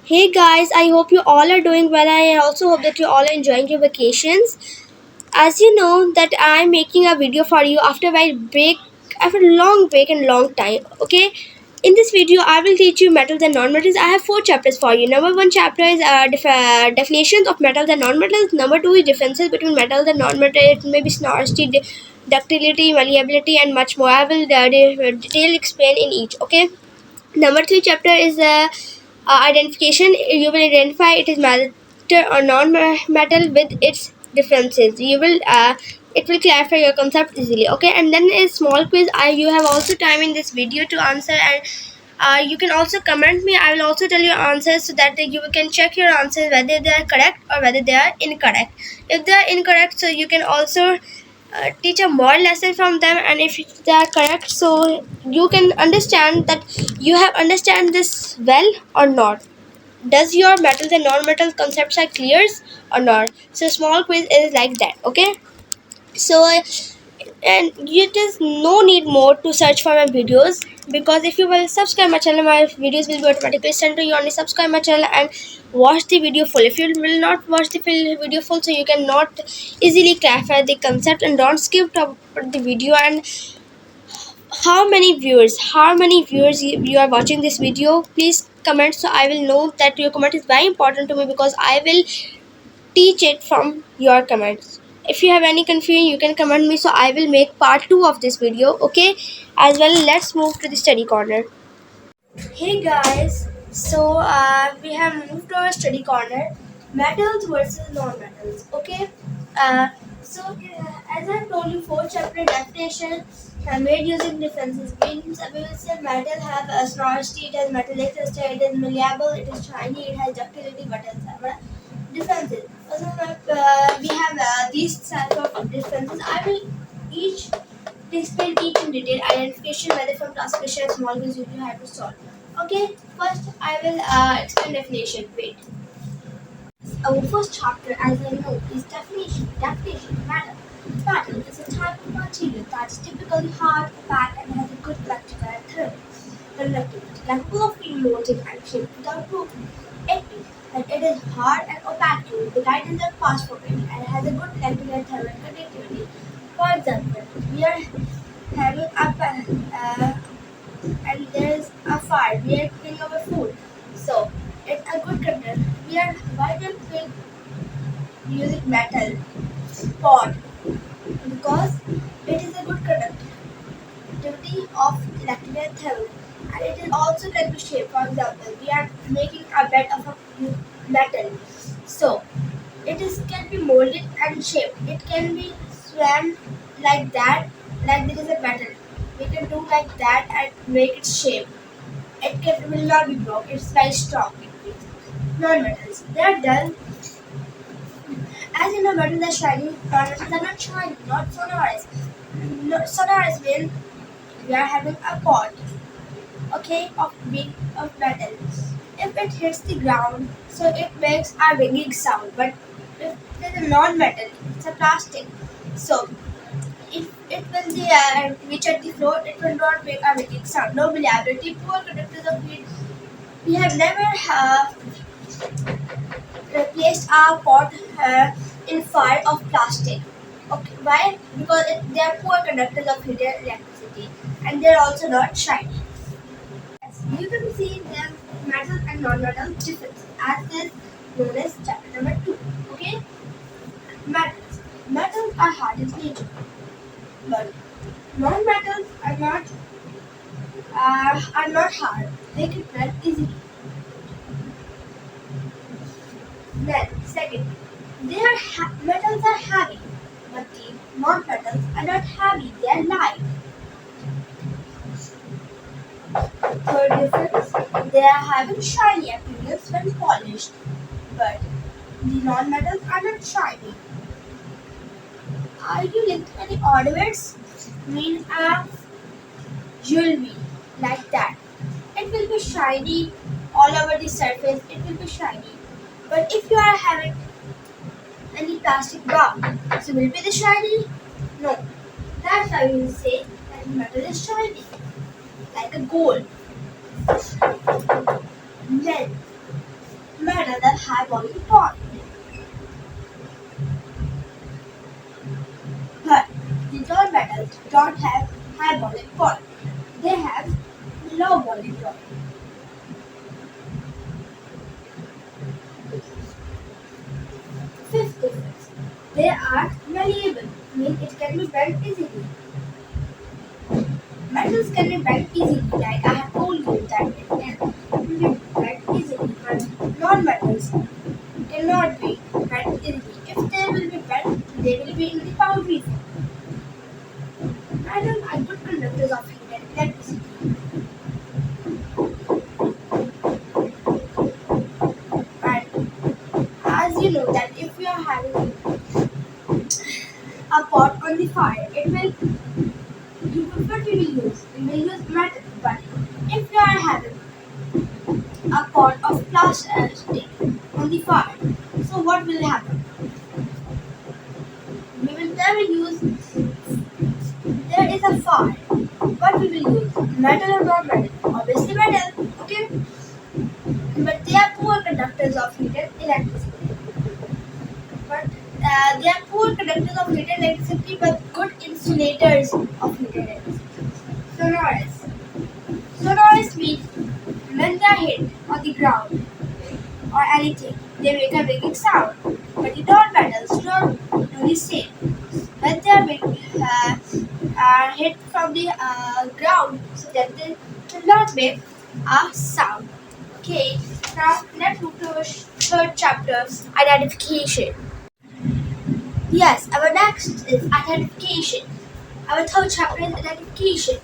Hey guys, I hope you all are doing well. I also hope that you all are enjoying your vacations. As you know that I'm making a video for you after a long break and long time. Okay, in this video I will teach you metals and non-metals. I have four chapters for you. Number one chapter is definitions of metals and non-metals. Number two is differences between metals and non-metals. It may be snorosity, ductility, malleability, and much more. I will detail explain in each. Okay. Number three chapter is identification. You will identify it is metal or non-metal with its differences. It will clarify your concept easily. Okay, and then a small quiz. You have also time in this video to answer, and you can also comment me. I will also tell you answers so that you can check your answers whether they are correct or whether they are incorrect. If they are incorrect, so you can also teach a more lesson from them, and if they are correct, so you can understand that you have understand this well or not. Does your metals and non-metal concepts are clear or not? So small quiz is like that. Okay, so and it is no need more to search for my videos, because if you will subscribe my channel, my videos will be automatically sent to you. Only subscribe my channel and watch the video full. If you will not watch the full video full, so you cannot easily clarify the concept, and don't skip to the video. And how many viewers you are watching this video, please comment, so I will know that your comment is very important to me, because I will teach it from your comments. If you have any confusion, you can comment me, so I will make part 2 of this video. Okay, as well, let's move to the study corner. Hey guys, so we have moved to our study corner, metals versus non-metals. Okay, as I told you, four chapter definition made using differences. Means we will say metal have a snorosity, it has metallic crystal, it is malleable, it is shiny, it has ductility, but else differences. Also, we have these types of differences. I will each explain each in detail. Identification, whether from classification, small quiz you have to solve. Okay, first I will explain definition. Wait. Our first chapter, as I know, is definition. Definition matter. Metal is a type of material that is typically hard, opaque, and has a good electrical and thermal conductivity, capable of being molded and shaped without broken. And it is hard and opaque to the light is not pass for it and has a good electrical and thermal conductivity. For example, we are having and there is a fire. We are cooking our food. So it's a good conductor. Why don't we use metal pot? Because it is a good conductivity of electrical and thermal. And it is also can be shaped. For example, we are making a bed of a metal. So can be molded and shaped. It can be swam like that, like this is a metal. We can do like that and make it shape. Will not be broken. It's very strong. Non-metals. They are dull. As you know, metals are shiny. Non-metals are not shiny, not sonorized. No, sonorized means we are having a pot, okay, of metal. If it hits the ground, so it makes a ringing sound. But if it is a non-metal, it's a plastic. So if it will reach at the floor, it will not make a ringing sound. No reliability, poor conductors of heat. We have never replaced our pot in fire of plastic. Okay, why? Because they are poor conductors of heat and electricity, and they are also not shiny. Yes, you can see them metal and non-metal differences as is known as chapter number 2. Okay, metals. Metals are hard in nature, but non-metals are not hard. They can melt easily. Then, second, metals are heavy, but the non-metals are not heavy. They are light. Third difference, they are having shiny appearance when polished, but the non-metals are not shiny. Are you linked to any ornaments? Means a jewelry like that. It will be shiny all over the surface. It will be shiny. But if you are having any plastic bar, so will it be the shiny? No. That's why we will say that metal is shiny, like a gold. Then metal that high boiling point. But the non-metals don't have high boiling point. They have low boiling point. Fifth difference. They are malleable, meaning it can be bent easily. Metals can be bent easily, like I have told you that it can be bent easily, but non-metals cannot be bent easily. If they will be bent, they will be in the powdery form. Metals are good conductors of heat and electricity. And as you know that if you are having a pot on the fire, it will what we will use? We will use metal. But if you are having a pot of plastic on the fire, so what will happen? We will never use. There is a fire. What we will use? Metal or non-metal? Obviously metal. Okay. But they are poor conductors of heat and electricity. But they are poor conductors of heat and electricity, but good insulators of heat and electricity. Sonorous. Sonorous means when they are hit on the ground or anything, they make a ringing sound. But the non-metals do not do the same. When they are hit from the ground, so that they will not make a sound. Okay, now let's move to our third chapter, identification. Yes, our next is identification. Our third chapter is identification.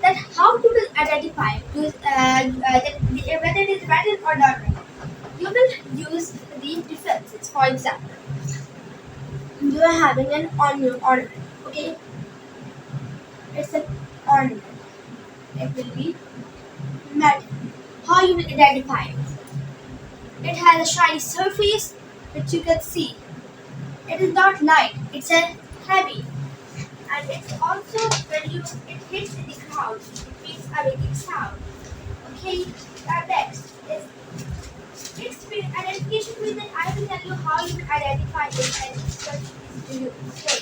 That how to identify whether it is metal or not metal. You will use the differences. For example, you are having an ornament. Okay, it's an ornament. It will be metal. How you will identify it? It has a shiny surface which you can see. It is not light. It's a heavy. And it's also when it hits in the ground, it makes a making sound. Okay. Next is its identification with it. I will tell you how you will identify it and what is to you. Okay.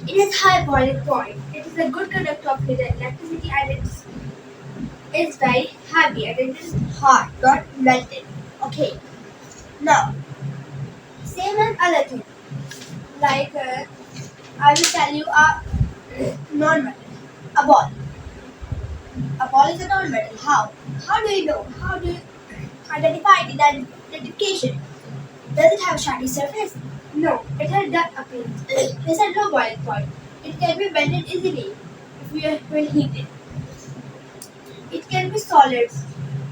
It is high boiling point. It is a good conductor of heat and electricity, and it's very heavy and it is hard, not melted. Okay. Now, same as other thing. Like I will tell you a non-metal, a ball. A ball is a non-metal. How? How do you know? How do you identify the identification? Does it have a shiny surface? No, it has dull appearance. It has a low boiling point. It can be bended easily if we will heat it. It can be solid.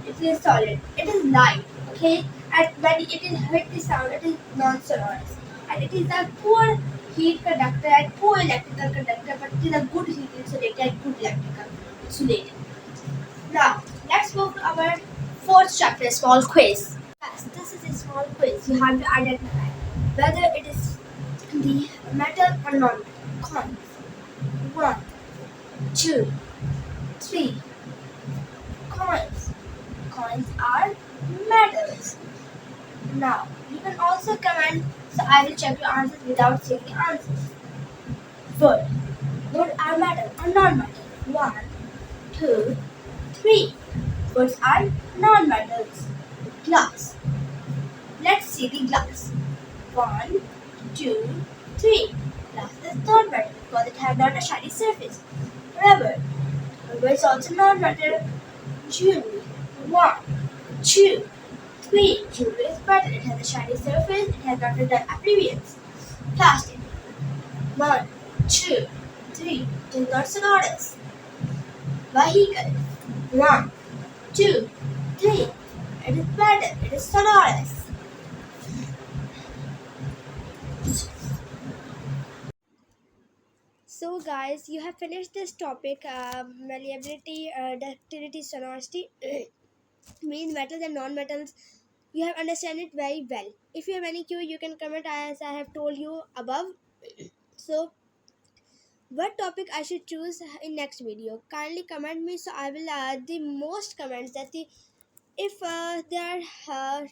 It is solid. It is light. Okay, and when it is hit the sound, it is non-sonorous, and it is a poor heat conductor and poor electrical conductor, but it is a good heat insulator and good electrical insulator. Now, let's move to our fourth chapter, small quiz. Yes, this is a small quiz. You have to identify whether it is the metal or non-metal. Coins. 1, 2, 3. Coins. Coins are metals. Now, you can also comment, so I will check your answers without saying the answers. Wood. Wood are metal or non-metal. 1, 2, 3. Woods are non-metals. Glass. Let's see the glass. 1, 2, 3. Glass is non-metal because it has not a shiny surface. Rubber. Rubber is also non-metal. Jewelry. 1, 2, 3. Jewelry is metal. It has a shiny surface. It has not a dull appearance. Plastic. 1, 2, 3. It is not sonorous. Vehicle. 1, 2, 3. It is metal. It is sonorous. So, guys, you have finished this topic. Malleability, ductility, sonority means metals and non-metals. You have understand it very well. If you have any query, you can comment as I have told you above. So, what topic I should choose in next video? Kindly comment me, so I will add the most comments that the if there are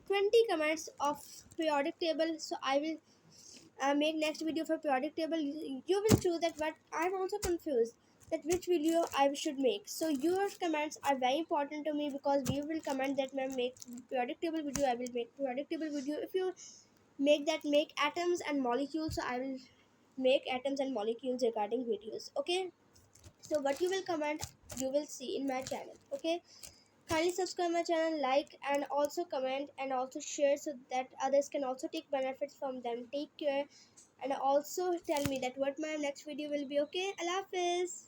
20 comments of periodic table, so I will make next video for periodic table. You will choose that, but I'm also confused that which video I should make. So your comments are very important to me, because you will comment that ma'am make periodic table video, I will make periodic table video. If you make that make atoms and molecules, so I will make atoms and molecules regarding videos. Okay, so what you will comment, you will see in my channel. Okay, kindly subscribe my channel, like, and also comment and also share, so that others can also take benefits from them. Take care, and also tell me that what my next video will be. Okay, Allah Hafiz.